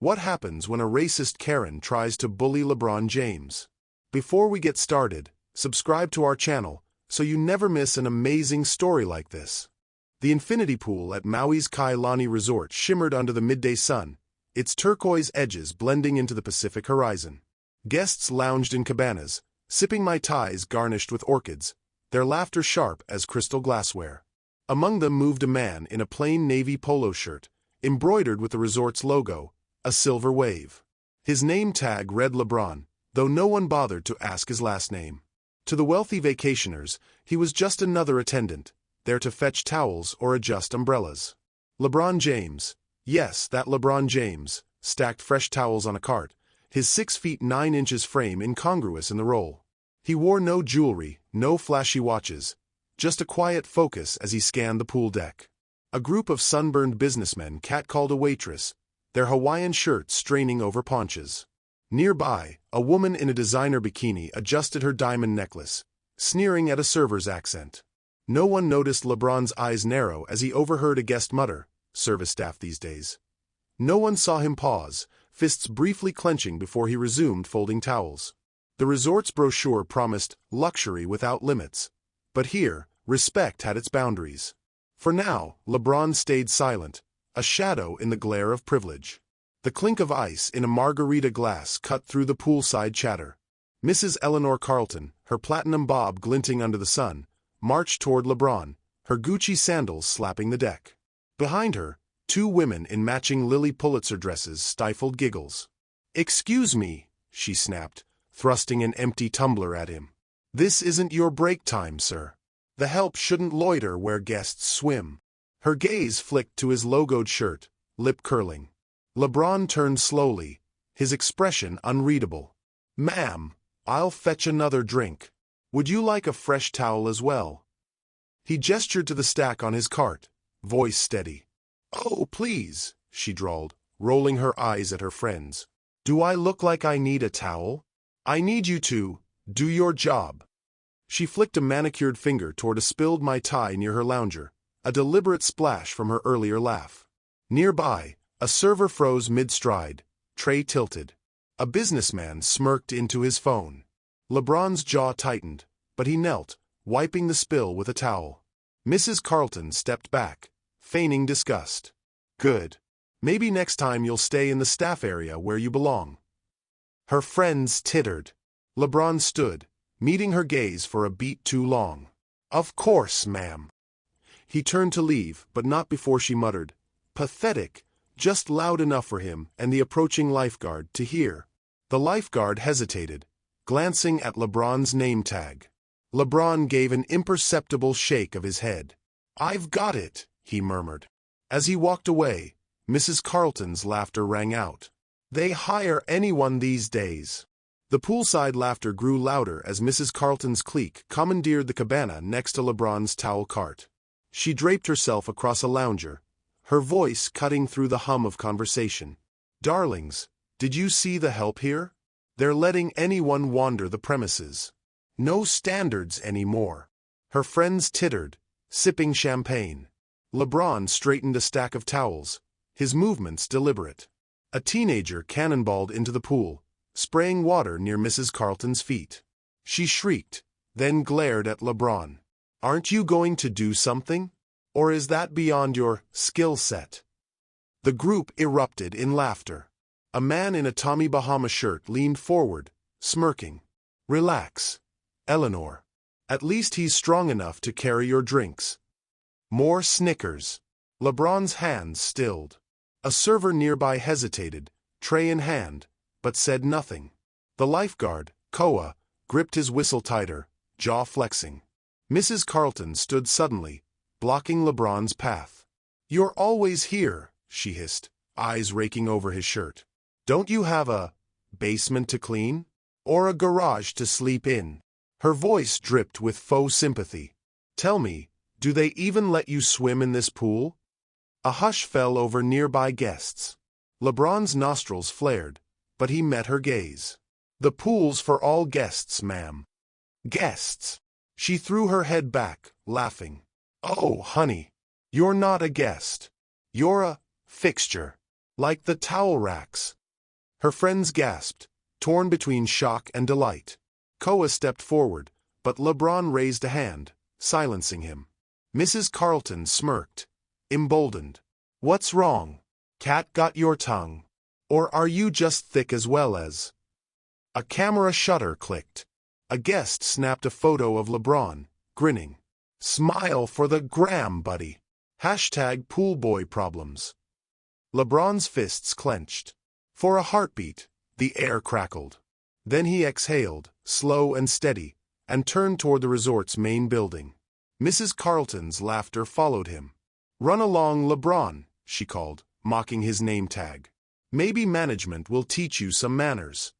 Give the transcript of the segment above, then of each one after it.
What happens when a racist Karen tries to bully LeBron James? Before we get started, subscribe to our channel so you never miss an amazing story like this. The infinity pool at Maui's Lani resort shimmered under the midday sun, its turquoise edges blending into the Pacific horizon. Guests lounged in cabanas, sipping mai tais garnished with orchids, their laughter sharp as crystal glassware. Among them moved a man in a plain navy polo shirt, embroidered with the resort's logo, a silver wave. His name tag read LeBron, though no one bothered to ask his last name. To the wealthy vacationers, he was just another attendant, there to fetch towels or adjust umbrellas. LeBron James, yes, that LeBron James, stacked fresh towels on a cart, his 6 feet 9 inches frame incongruous in the role. He wore no jewelry, no flashy watches, just a quiet focus as he scanned the pool deck. A group of sunburned businessmen catcalled a waitress, their Hawaiian shirts straining over paunches. Nearby, a woman in a designer bikini adjusted her diamond necklace, sneering at a server's accent. No one noticed LeBron's eyes narrow as he overheard a guest mutter, service staff these days. No one saw him pause, fists briefly clenching before he resumed folding towels. The resort's brochure promised luxury without limits. But here, respect had its boundaries. For now, LeBron stayed silent, a shadow in the glare of privilege. The clink of ice in a margarita glass cut through the poolside chatter. Mrs. Eleanor Carlton, her platinum bob glinting under the sun, marched toward LeBron, her Gucci sandals slapping the deck. Behind her, 2 women in matching Lily Pulitzer dresses stifled giggles. "Excuse me," she snapped, thrusting an empty tumbler at him. "This isn't your break time, sir. The help shouldn't loiter where guests swim." Her gaze flicked to his logoed shirt, lip curling. LeBron turned slowly, his expression unreadable. "Ma'am, I'll fetch another drink. Would you like a fresh towel as well?" He gestured to the stack on his cart, voice steady. "Oh, please," she drawled, rolling her eyes at her friends. "Do I look like I need a towel? I need you to do your job." She flicked a manicured finger toward a spilled mai tai near her lounger, a deliberate splash from her earlier laugh. Nearby, a server froze mid-stride, tray tilted. A businessman smirked into his phone. LeBron's jaw tightened, but he knelt, wiping the spill with a towel. Mrs. Carlton stepped back, feigning disgust. "Good. Maybe next time you'll stay in the staff area where you belong." Her friends tittered. LeBron stood, meeting her gaze for a beat too long. "Of course, ma'am." He turned to leave, but not before she muttered, "Pathetic," just loud enough for him and the approaching lifeguard to hear. The lifeguard hesitated, glancing at LeBron's name tag. LeBron gave an imperceptible shake of his head. "I've got it," he murmured. As he walked away, Mrs. Carlton's laughter rang out. "They hire anyone these days." The poolside laughter grew louder as Mrs. Carlton's clique commandeered the cabana next to LeBron's towel cart. She draped herself across a lounger, her voice cutting through the hum of conversation. "Darlings, did you see the help here? They're letting anyone wander the premises. No standards anymore." Her friends tittered, sipping champagne. LeBron straightened a stack of towels, his movements deliberate. A teenager cannonballed into the pool, spraying water near Mrs. Carlton's feet. She shrieked, then glared at LeBron. "Aren't you going to do something? Or is that beyond your skill set?" The group erupted in laughter. A man in a Tommy Bahama shirt leaned forward, smirking. "Relax, Eleanor. At least he's strong enough to carry your drinks." More snickers. LeBron's hands stilled. A server nearby hesitated, tray in hand, but said nothing. The lifeguard, Koa, gripped his whistle tighter, jaw flexing. Mrs. Carlton stood suddenly, blocking LeBron's path. "You're always here," she hissed, eyes raking over his shirt. "Don't you have a basement to clean? Or a garage to sleep in?" Her voice dripped with faux sympathy. "Tell me, do they even let you swim in this pool?" A hush fell over nearby guests. LeBron's nostrils flared, but he met her gaze. "The pool's for all guests, ma'am." "Guests?" She threw her head back, laughing. "Oh, honey, you're not a guest. You're a fixture." Like the towel racks. Her friends gasped, torn between shock and delight. Koa stepped forward, but LeBron raised a hand, silencing him. Mrs. Carlton smirked, emboldened. What's wrong? Cat got your tongue? Or are you just thick as well as? A camera shutter clicked. A guest snapped a photo of LeBron, grinning. Smile for the gram, buddy. Hashtag poolboy problems. LeBron's fists clenched. For a heartbeat, the air crackled. Then he exhaled, slow and steady, and turned toward the resort's main building. Mrs. Carlton's laughter followed him. Run along, LeBron, she called, mocking his name tag. Maybe management will teach you some manners.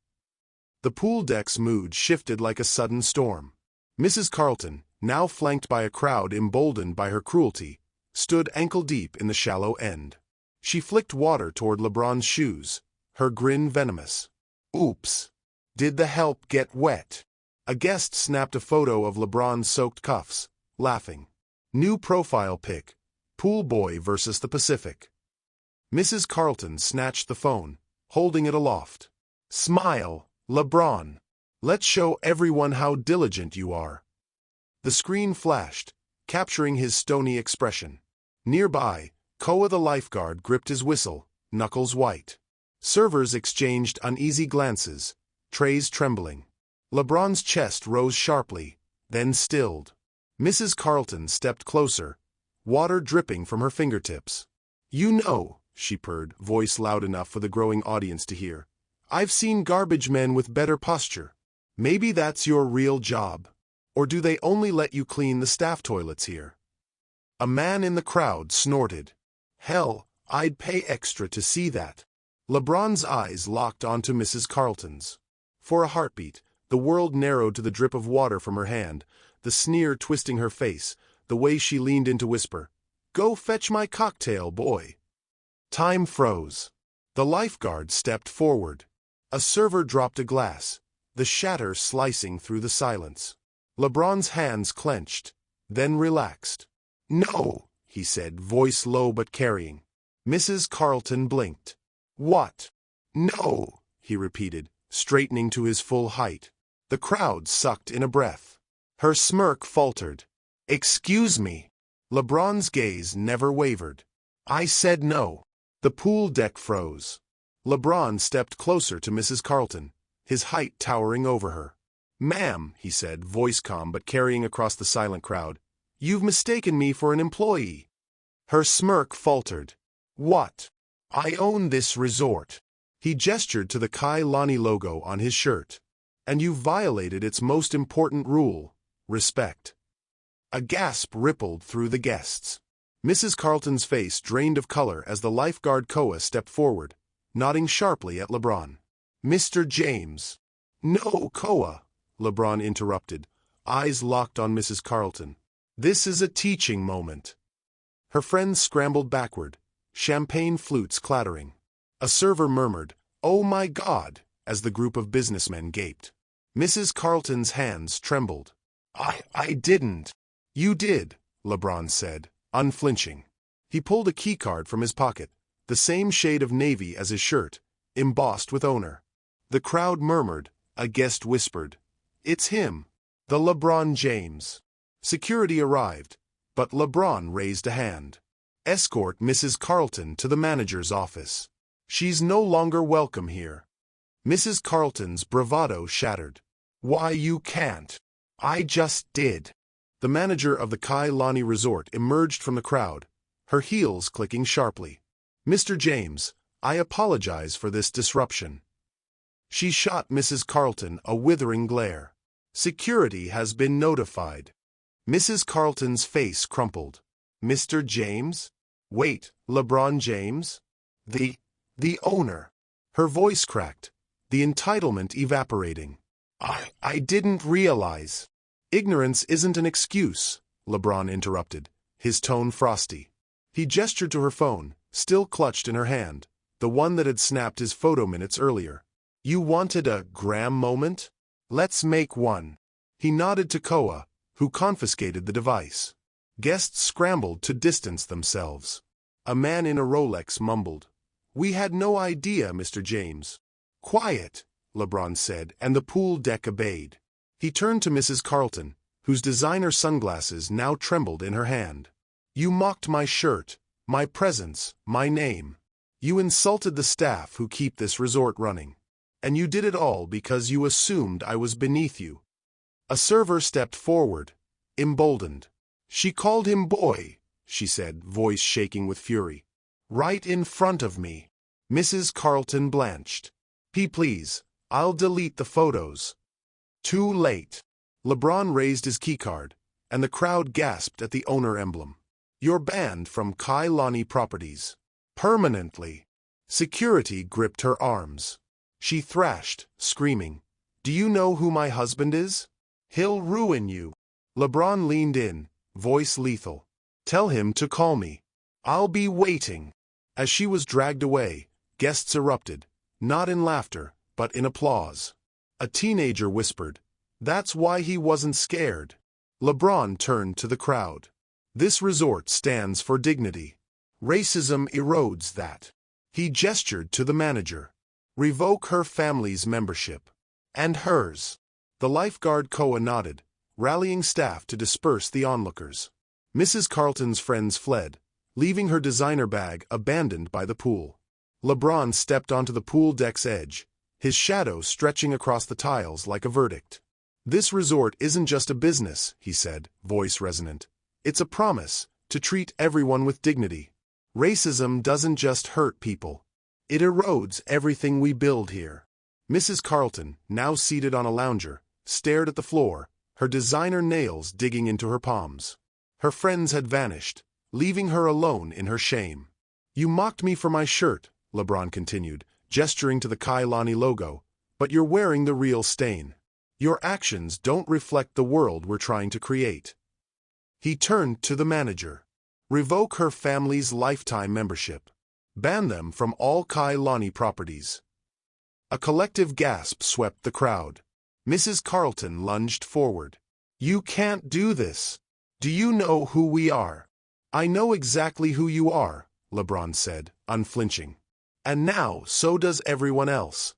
The pool deck's mood shifted like a sudden storm. Mrs. Carlton, now flanked by a crowd emboldened by her cruelty, stood ankle-deep in the shallow end. She flicked water toward LeBron's shoes, her grin venomous. Oops. Did the help get wet? A guest snapped a photo of LeBron's soaked cuffs, laughing. New profile pic. Pool boy versus the Pacific. Mrs. Carlton snatched the phone, holding it aloft. Smile, LeBron. Let's show everyone how diligent you are. The screen flashed, capturing his stony expression. Nearby, Koa the lifeguard gripped his whistle, knuckles white. Servers exchanged uneasy glances, trays trembling. LeBron's chest rose sharply, then stilled. Mrs. Carlton stepped closer, water dripping from her fingertips. You know, she purred, voice loud enough for the growing audience to hear. I've seen garbage men with better posture. Maybe that's your real job. Or do they only let you clean the staff toilets here? A man in the crowd snorted. Hell, I'd pay extra to see that. LeBron's eyes locked onto Mrs. Carlton's. For a heartbeat, the world narrowed to the drip of water from her hand, the sneer twisting her face, the way she leaned in to whisper, Go fetch my cocktail, boy. Time froze. The lifeguard stepped forward. A server dropped a glass, the shatter slicing through the silence. LeBron's hands clenched, then relaxed. No, he said, voice low but carrying. Mrs. Carlton blinked. What? No, he repeated, straightening to his full height. The crowd sucked in a breath. Her smirk faltered. Excuse me. LeBron's gaze never wavered. I said no. The pool deck froze. LeBron stepped closer to Mrs. Carlton, his height towering over her. Ma'am, he said, voice calm but carrying across the silent crowd, you've mistaken me for an employee. Her smirk faltered. What? I own this resort. He gestured to the Lani logo on his shirt. And you violated its most important rule, respect. A gasp rippled through the guests. Mrs. Carlton's face drained of color as the lifeguard Koa stepped forward, nodding sharply at LeBron. Mr. James. No, Koa, LeBron interrupted, eyes locked on Mrs. Carlton. This is a teaching moment. Her friends scrambled backward, champagne flutes clattering. A server murmured, Oh my God, as the group of businessmen gaped. Mrs. Carlton's hands trembled. I didn't. You did, LeBron said, unflinching. He pulled a keycard from his pocket, the same shade of navy as his shirt, embossed with owner. The crowd murmured, a guest whispered, It's him, the LeBron James. Security arrived, but LeBron raised a hand. Escort Mrs. Carlton to the manager's office. She's no longer welcome here. Mrs. Carlton's bravado shattered. Why, you can't. I just did. The manager of the Lani resort emerged from the crowd, her heels clicking sharply. Mr. James, I apologize for this disruption. She shot Mrs. Carlton a withering glare. Security has been notified. Mrs. Carlton's face crumpled. Mr. James? Wait, LeBron James? The owner. Her voice cracked, the entitlement evaporating. I didn't realize. Ignorance isn't an excuse, LeBron interrupted, his tone frosty. He gestured to her phone, still clutched in her hand, the one that had snapped his photo minutes earlier. You wanted a gram moment? Let's make one. He nodded to Koa, who confiscated the device. Guests scrambled to distance themselves. A man in a Rolex mumbled, We had no idea, Mr. James. Quiet, LeBron said, and the pool deck obeyed. He turned to Mrs. Carlton, whose designer sunglasses now trembled in her hand. You mocked my shirt, my presence, my name. You insulted the staff who keep this resort running. And you did it all because you assumed I was beneath you. A server stepped forward, emboldened. She called him boy, she said, voice shaking with fury. Right in front of me. Mrs. Carlton blanched. Please, I'll delete the photos. Too late. LeBron raised his keycard, and the crowd gasped at the owner emblem. You're banned from Lani Properties. Permanently. Security gripped her arms. She thrashed, screaming, Do you know who my husband is? He'll ruin you. LeBron leaned in, voice lethal. Tell him to call me. I'll be waiting. As she was dragged away, guests erupted, not in laughter, but in applause. A teenager whispered, That's why he wasn't scared. LeBron turned to the crowd. This resort stands for dignity. Racism erodes that. He gestured to the manager. Revoke her family's membership. And hers. The lifeguard Koa nodded, rallying staff to disperse the onlookers. Mrs. Carlton's friends fled, leaving her designer bag abandoned by the pool. LeBron stepped onto the pool deck's edge, his shadow stretching across the tiles like a verdict. This resort isn't just a business, he said, voice resonant. It's a promise to treat everyone with dignity. Racism doesn't just hurt people. It erodes everything we build here. Mrs. Carlton, now seated on a lounger, stared at the floor, her designer nails digging into her palms. Her friends had vanished, leaving her alone in her shame. You mocked me for my shirt, LeBron continued, gesturing to the Lani logo, but you're wearing the real stain. Your actions don't reflect the world we're trying to create. He turned to the manager. Revoke her family's lifetime membership. Ban them from all Lani properties. A collective gasp swept the crowd. Mrs. Carlton lunged forward. You can't do this. Do you know who we are? I know exactly who you are, LeBron said, unflinching. And now so does everyone else.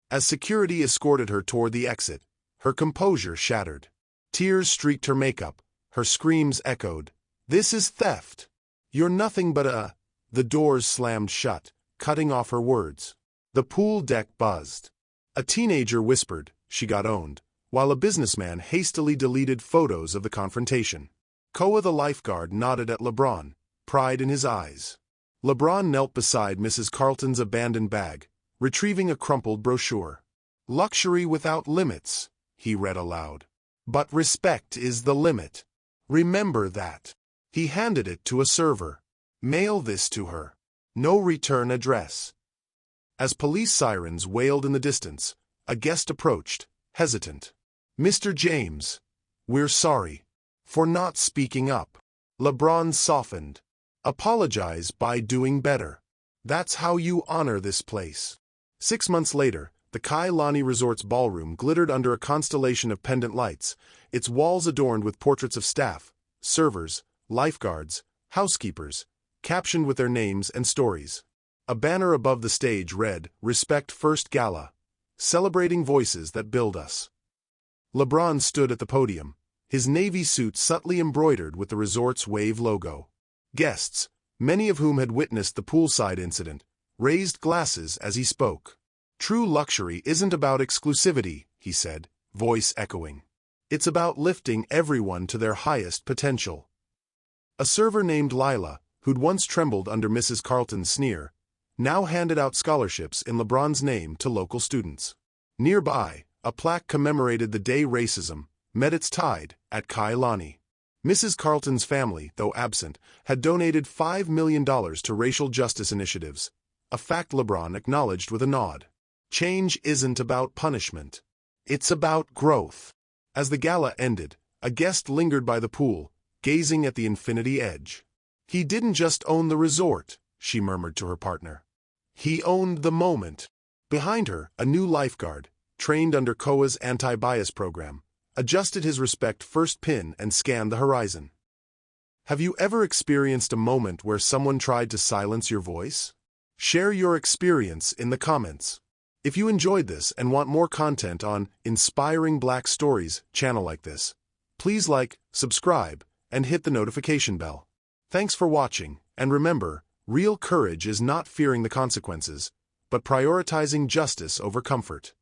As security escorted her toward the exit, her composure shattered. Tears streaked her makeup, her screams echoed. This is theft. You're nothing but a... The doors slammed shut, cutting off her words. The pool deck buzzed. A teenager whispered, she got owned, while a businessman hastily deleted photos of the confrontation. Koa the lifeguard nodded at LeBron, pride in his eyes. LeBron knelt beside Mrs. Carlton's abandoned bag, retrieving a crumpled brochure. Luxury without limits, he read aloud. But respect is the limit. Remember that. He handed it to a server. Mail this to her. No return address. As police sirens wailed in the distance, a guest approached, hesitant. Mr. James, we're sorry. For not speaking up. LeBron softened. Apologize by doing better. That's how you honor this place. 6 months later, the Lani Resort's ballroom glittered under a constellation of pendant lights, its walls adorned with portraits of staff, servers, lifeguards, housekeepers, captioned with their names and stories. A banner above the stage read, Respect First Gala, celebrating voices that build us. LeBron stood at the podium, his navy suit subtly embroidered with the resort's wave logo. Guests, many of whom had witnessed the poolside incident, raised glasses as he spoke. True luxury isn't about exclusivity, he said, voice echoing. It's about lifting everyone to their highest potential. A server named Lila, who'd once trembled under Mrs. Carlton's sneer, now handed out scholarships in LeBron's name to local students. Nearby, a plaque commemorated the day racism met its tide at Lani. Mrs. Carlton's family, though absent, had donated $5 million to racial justice initiatives, a fact LeBron acknowledged with a nod. Change isn't about punishment. It's about growth. As the gala ended, a guest lingered by the pool, gazing at the infinity edge. He didn't just own the resort, she murmured to her partner. He owned the moment. Behind her, a new lifeguard, trained under Koa's anti-bias program, adjusted his respect first pin and scanned the horizon. Have you ever experienced a moment where someone tried to silence your voice? Share your experience in the comments. If you enjoyed this and want more content on inspiring Black stories channel like this, please like, subscribe, and hit the notification bell. Thanks for watching, and remember, real courage is not fearing the consequences, but prioritizing justice over comfort.